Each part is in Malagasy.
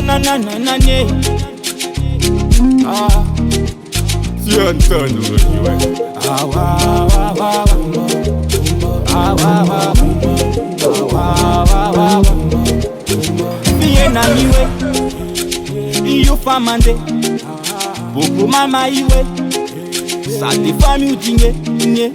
na na na na ne. Ah, si Antônio ah wa wa wa ah wa wa ah wa wa Bien na miwe, iyo famande, boko mama iwe, sa de fami utinge, nye.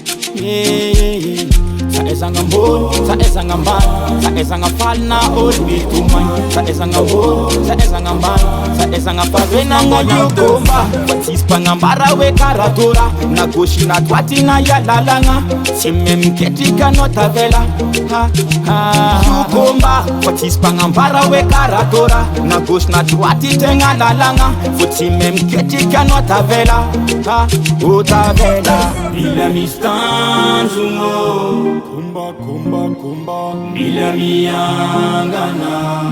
Sa esanga mbon, sa esanga mban, sa esanga falna olbi tuman, sa esanga mbon, sa esanga mban, sa esanga favena ngoyo komba, watispa ngambara we karatora, na goshi na twati na ya lalanga, sime mketika nota vela, ha ha komba, watispa ngambara we karatora, na goshi na twati tenga lalanga, futime mketika nota vela, ha ota vela, bila mistanzungo. Kumba kumba kumba Bila miangana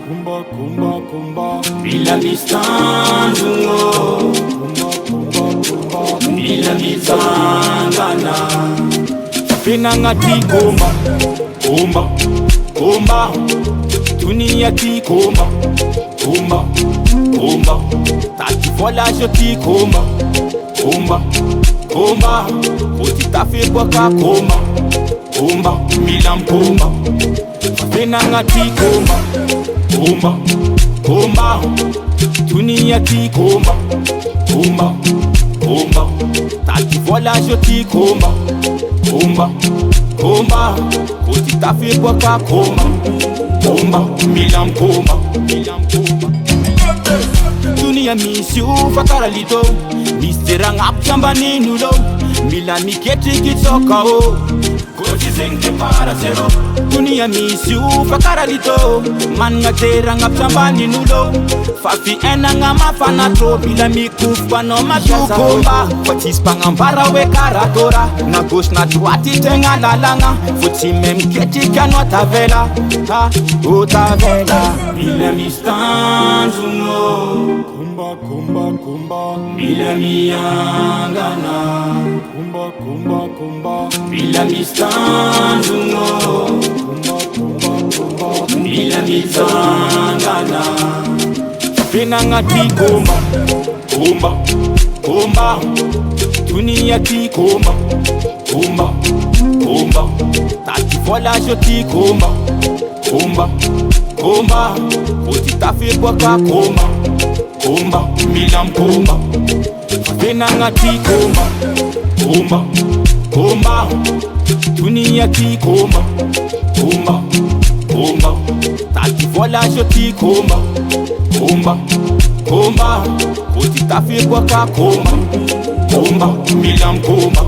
kumba kumba kumba Bila mistanzungo kumba kumba Bila mitangana Fina ngati komba Komba Komba Dunia ti komba Komba Komba Tati fola jo ti komba Komba Komba Koti tafe boka komba Komba, milam komba, fena ngati komba, komba, komba, dunia ti komba, komba, komba, tati vola joti komba, komba, komba, koti tafe boka komba, komba, milam komba, dunia misiu fakara lito, mistera ngap chamba ninulo, milam miketi kitsoka o. Zengte para zero dunia misiu fakara lito man ngatera ngapsambani nulo fafi ena ngama fana to bila mikufa no majuko komba fatispa ngambara we karatora na gosh na twati tenga lalanga futi memketi kanwa tavela ha utavela bila mistanzungo kumba kumba kumba bila miangana kumba kumba kumba bila mistanzungo bila mitangana fena ngati komba komba komba dunia ti komba komba komba tati fola joti komba komba komba koti tafe boka komba komba milam komba fena ngati komba komba komba dunia ti komba komba komba tati vola joti komba komba komba koti tafe boka komba komba milam komba